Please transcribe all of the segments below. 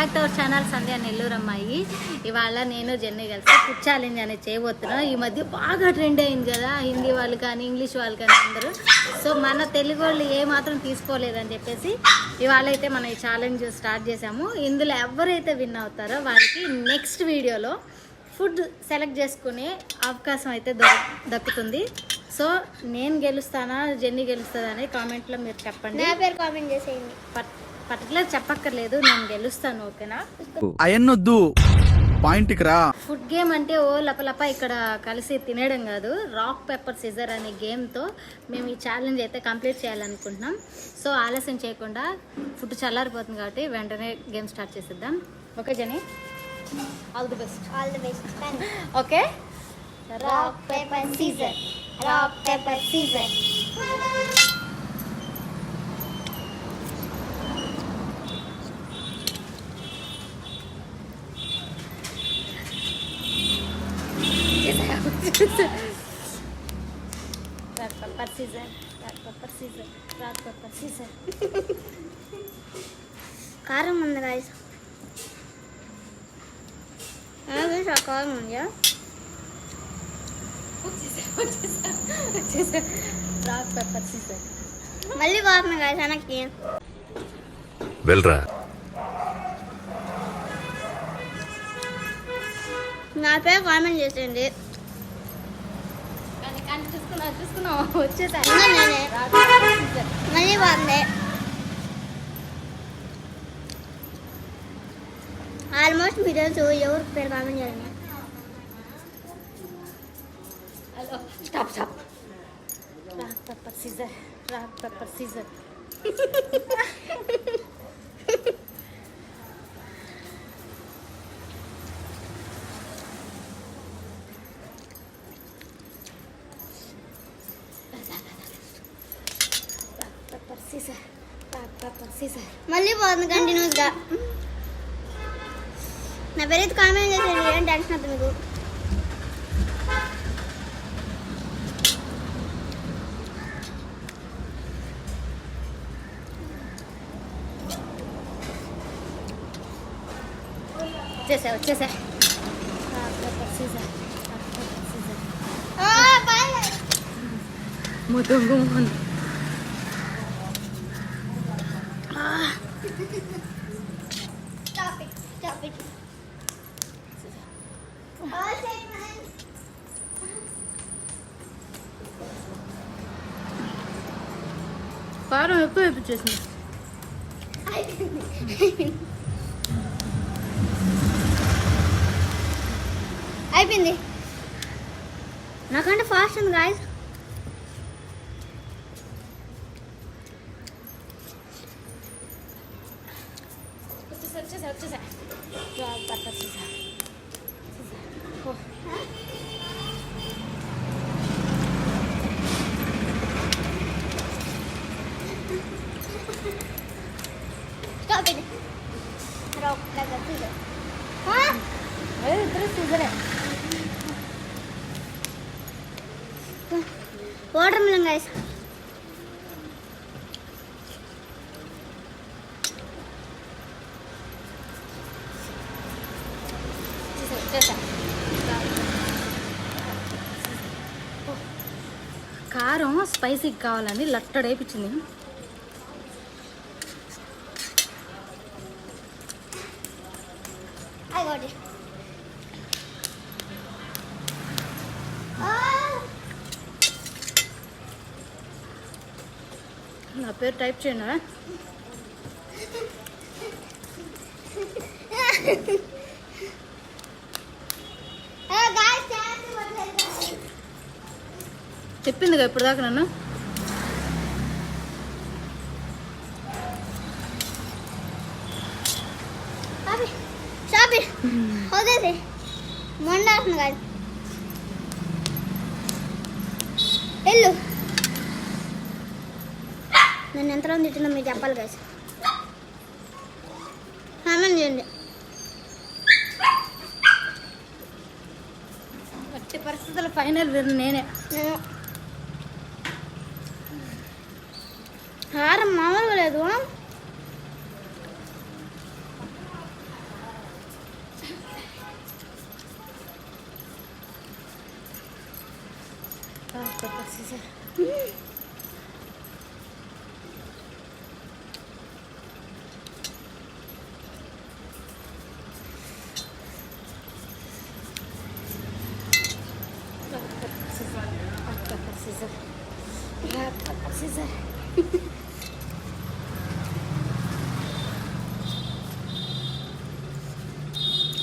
Back to our channel సంధ్య నెల్లూరు అమ్మాయి. ఇవాళ నేను జెన్నీ కలిసి ఫుడ్ ఛాలెంజ్ అనేది చేయబోతున్నాను. ఈ మధ్య బాగా ట్రెండ్ అయింది కదా, హిందీ వాళ్ళు కానీ ఇంగ్లీష్ వాళ్ళు కానీ అందరూ. సో మన తెలుగు వాళ్ళు ఏమాత్రం తీసుకోలేదని చెప్పేసి ఇవాళ అయితే మనం ఈ ఛాలెంజ్ స్టార్ట్ చేసాము. ఇందులో ఎవరైతే విన్ అవుతారో వాళ్ళకి నెక్స్ట్ వీడియోలో ఫుడ్ సెలెక్ట్ చేసుకునే అవకాశం అయితే దక్కుతుంది. సో నేను గెలుస్తానా జెన్నీ గెలుస్తుందా అని కామెంట్లో మీరు చెప్పండి. నా పేరు కామెంట్ చేసేయండి. పర్టికులర్ చెప్పక్కర్లేదు, నేను గెలుస్తాను. ఓకేనా? అయన్నొద్దు, పాయింట్కి రా. ఫుడ్ గేమ్ అంటే ఓ లపలప ఇక్కడ కలిసి తినేయడం కాదు. రాక్ పేపర్ సిజర్ అనే గేమ్తో మేము ఈ ఛాలెంజ్ అయితే కంప్లీట్ చేయాలనుకుంటున్నాం. సో ఆలస్యం చేయకుండా ఫుడ్ చల్లారిపోతుంది కాబట్టి వెంటనే గేమ్ స్టార్ట్ చేసేద్దాం. Okay Jenny, all the best. All the best. Okay, rock paper scissor, rock paper scissor. Rock paper scissor, rock paper scissor, rock paper scissor. కారం ఉంది గాయస్, కారం ఉందా? Rock paper scissor. మళ్ళీ కారం గాయస్ వెనక్కి వెళ్ళరా. నా పేరు కామెంట్ చేసేయండి. కానీ చూసుకున్నావు వచ్చేసా. నేనే మళ్ళీ బాగుంది. ఆల్మోస్ట్ మీరు తెలుసు ఎవరు పేరు కామెంట్ చేయండి. Stop stop. Rock paper scissor, rock paper scissor. మళ్ళీ పోతుంది కంటిన్యూస్గా. నా పేరు అయితే కామెంట్ చేసేయండి, ఏం టెన్షన్ అవుతుంది మీకు. వచ్చేసా. ముతుంగు కారం ఎక్కువ వేపించేసింది. అయిపోయింది. నాకంటే ఫాస్ట్ ఉంది గాయస్. వచ్చేసా. ఇద్దరు సీజరే. Water melon guys. కారం స్పైసీకి కావాలని లట్టడైపించింది. నా పేరు టైప్ చేయనా? చెప్పిందిగా ఇప్పుడు దాకా నన్ను. వదిలేసి మొండాస్తుంది కాదు. వెళ్ళు. నేను ఎంతలో తిట్టినా మీరు చెప్పాలి కాదు. కామెంట్ చేయండి. ఎట్టి పరిస్థితుల్లో ఫైనల్ విన్ నేనే. కారం మామూలుగా లేదు. Pepper Caesar.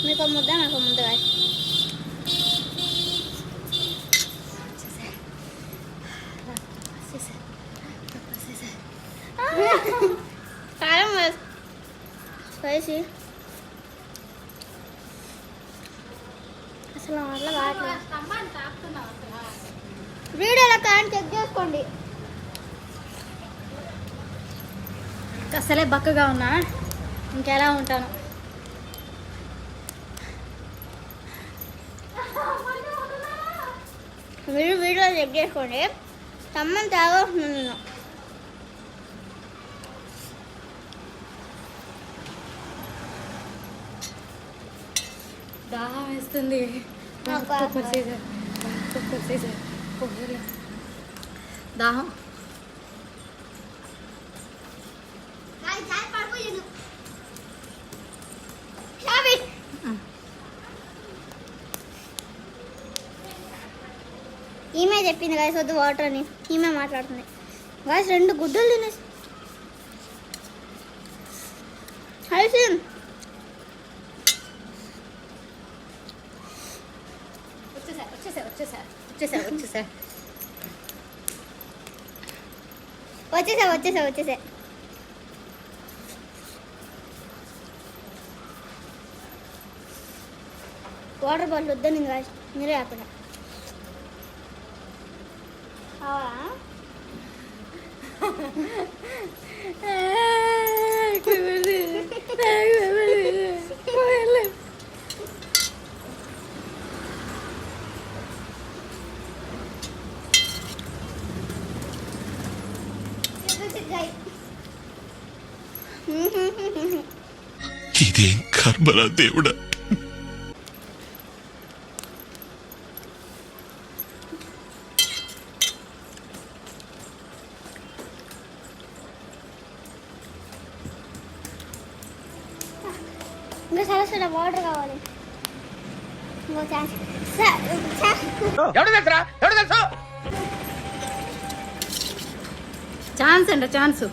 మీకు ముద్ద నాకు ముద్ద కాదు. కారం స్పైసీ అసలు అట్లా కావట్లేదు. వీడియోలో కానీ చెక్ చేసుకోండి. అసలే బక్కగా ఉన్నా, ఇంకెలా ఉంటాను. మీరు వీడియోలో చెక్ చేసుకోండి. తమ్మని తాగొస్తున్నాను నేను. దాహం వేస్తుంది. Pepper Caesar, pepper Caesar. దాహం. ఈమె చెప్పింది గాయస్ వద్దు వాటర్ అని. ఈమె మాట్లాడుతుంది గాయస్. 2 గుడ్డలు తినేసి హైసిన్ వచ్చేసా. వాటర్ బాటిల్ వద్దని గాయస్, మీరే అక్కడ ఇదేం కర్మరా దేవుడా. ఇంకా చాలా వాటర్ కావాలి. ఇంకో ఛాన్స్. ఛాన్స్ అంట, ఛాన్స్.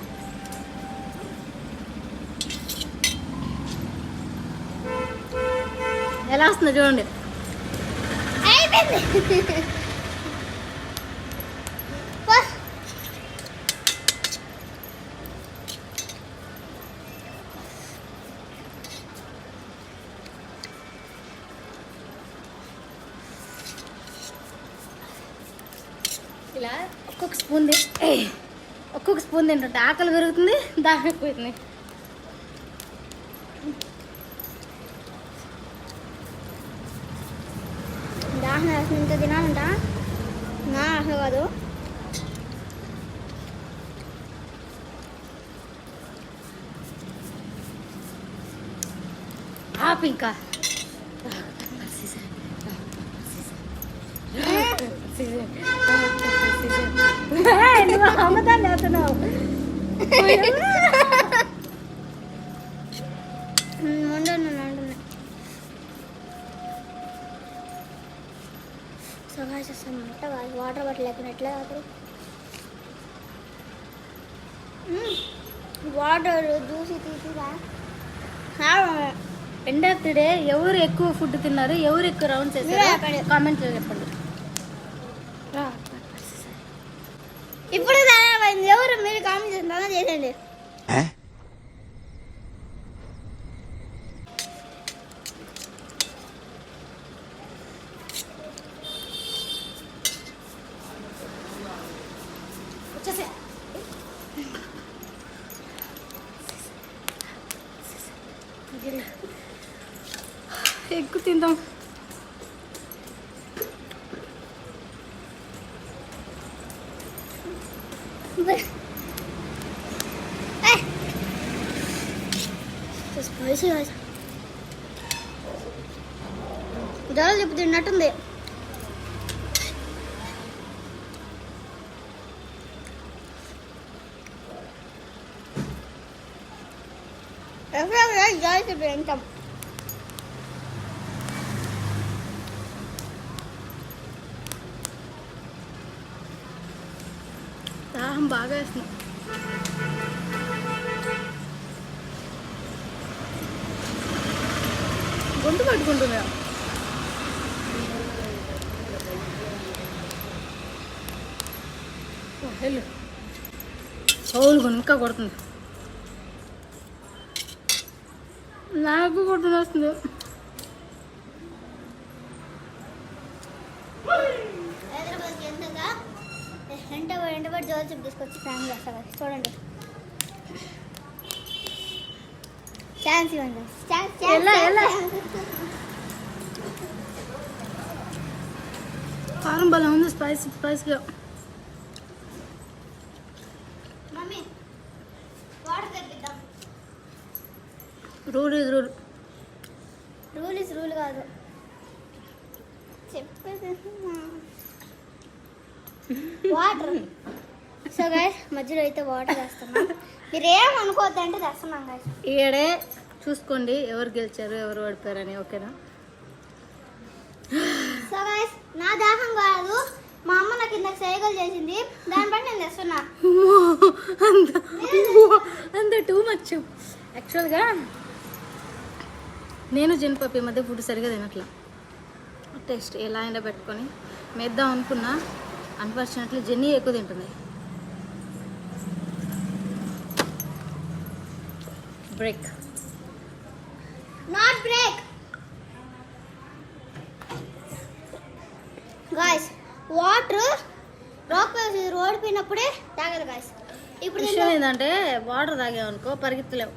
ఎలా వస్తుందో చూడండి. అయిపోయింది. ఇలా ఒక్కొక్క స్పూన్ తింటుంటే ఆకలి పెరుగుతుంది, దాహం ఎక్కువైతుంది. దాహం వేసిన ఇంత తినాలంట. నా అసలు కాదు. ఆపు ఇంకా. నువ్వు అమ్మతాన్ని అవుతున్నావు. అంటున్నా. సో గాయ్స్ అసలు ముట్ట కాదు. వాటర్ బాటిల్ లేకుండా ఎట్లా కాదు. వాటర్ జ్యూసి తీసిరా. ఎండ్ ఆఫ్ ది డే ఎవరు ఎక్కువ ఫుడ్ తిన్నారు, ఎవరు ఎక్కువ రౌండ్స్ వేసారు కామెంట్లో చెప్పండి. ఇప్పుడు ఎవరు మీరు కామెంట్ చేస్తారా చేసేయండి. ఎక్కువ తిందాం. స్పైసీ జరాలు చెప్పు తిన్నట్టుంది. గాయస్ ఇప్పుడు తింటాం. దాహం బాగా వేస్తుంది. గొంతు పట్టుకుంటున్నా. వెళ్ళు, చౌలు ఇంకా కొడుతుంది. నాకు కొట్టుని వస్తుంది. హైదరాబాద్కి ఎంతగా ఎంటబడి జోల్స్ తీసుకొచ్చి ఫ్యామిలీ వస్తారు. చూడండి, ఛాన్స్ ఇవ్వండి. కారం బలం ఉంది, స్పైసీగా. మమ్మీ వాటర్ తెప్పిద్దాం. Rule is rule. Rule is rule కాదు చెప్పేది. వాటర్. సో గైస్ మధ్యలో అయితే వాటర్ వేస్తున్నాం. మీరు ఏమనుకోవద్దంటే తెస్తున్నాం గైస్. ఈడే చూసుకోండి ఎవరు గెలిచారు ఎవరు ఓడిపోయారని. ఓకేనా? సో గైస్ నా దాహం కాదు, మా అమ్మ నాకు ఇందాక సైకిల్ చేసింది, దాన్ని బట్టి నేను తెస్తున్నా. అంత టూ మచ్. యాక్చువల్గా నేను జనపప్పు ఈ మధ్య ఫుడ్ సరిగా తినట్లా. టేస్ట్ ఎలా అయినా పెట్టుకొని మేద్దాం అనుకున్నా. అన్ఫార్చునేట్లీ జెన్నీ ఎక్కువ తింటుంది. Break. Not break guys. Water rock ఓడిపోయినప్పుడే తాగాలి గాయస్. ఇప్పుడు విషయం ఏంటంటే వాటర్ తాగామనుకో పరిగెత్తలేవు.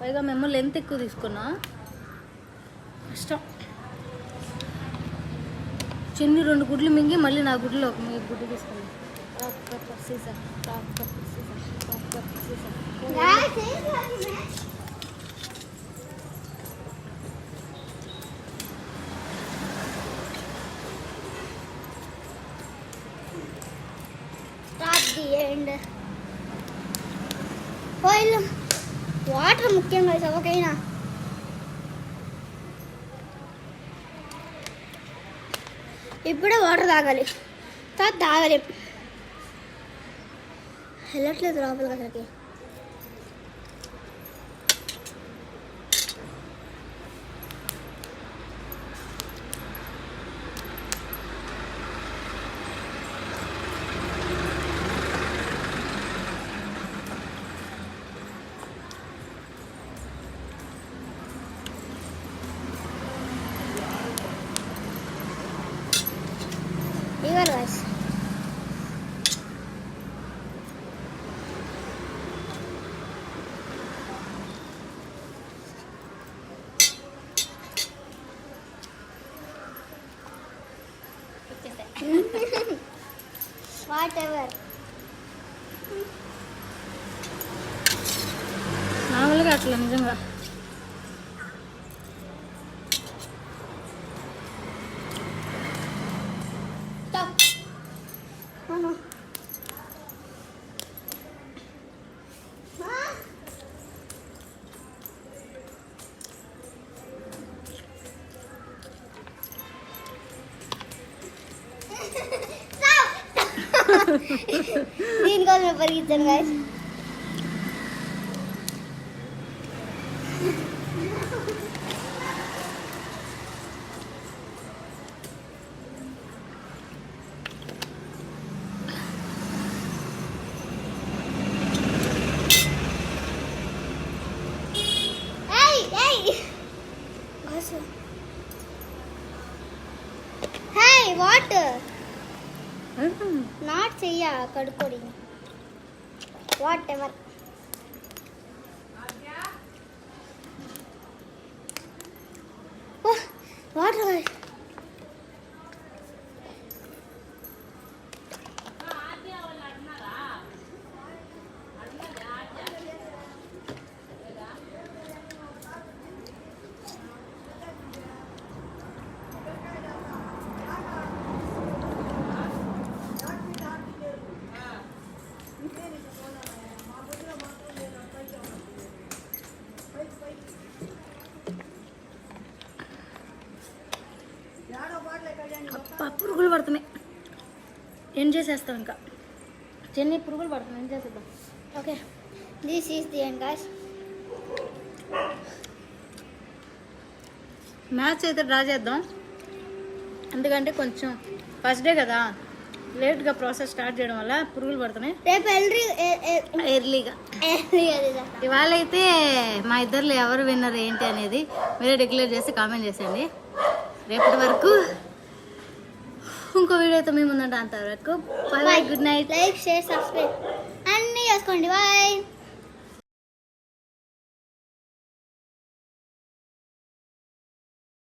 పైగా మేము లెంత్ ఎక్కువ తీసుకున్నా, కష్టం. చిన్ని 2 గుడ్లు మింగి మళ్ళీ నా గుడ్లో ఒక 3 గుడ్లు తీసుకున్నాను. గాయస్ ఏం కాదు. The end. వాటర్ ముఖ్యం కదా, ఓకేనా? ఇప్పుడే వాటర్ తాగాలి, తర్వాత తాగాలి. వెళ్ళట్లేదు లోపలికి అసలుకి. ఇవ్వాలి guys. Whatever. మామూలుగా అట్లా నిజంగా. Stop. Oh no. దీనికోసం పరిగెత్తాను guys. Hey, what? Not చెయ్య కడుక్కోడి. Whatever. Water. ఏం చేసేస్తాం ఇంకా చెన్ని పురుగులు పడుతుంది ఏం చేసేద్దాం. Okay this is the end guys. Match అయితే డ్రా చేద్దాం, ఎందుకంటే కొంచెం ఫస్ట్ డే కదా లేట్గా ప్రాసెస్ స్టార్ట్ చేయడం వల్ల పురుగులు పడుతున్నాయి రేపు ఎర్లీగా. ఇవాళ అయితే మా ఇద్దరిలో ఎవరు విన్నర్ ఏంటి అనేది మీరే డిక్లేర్ చేసి కామెంట్ చేసేయండి. రేపటి వరకు ఇంకో వీడియోతో మేము ఉందంటే అంతవరకు bye, good night. Like share subscribe అన్నీ చేసుకోండి. బాయ్.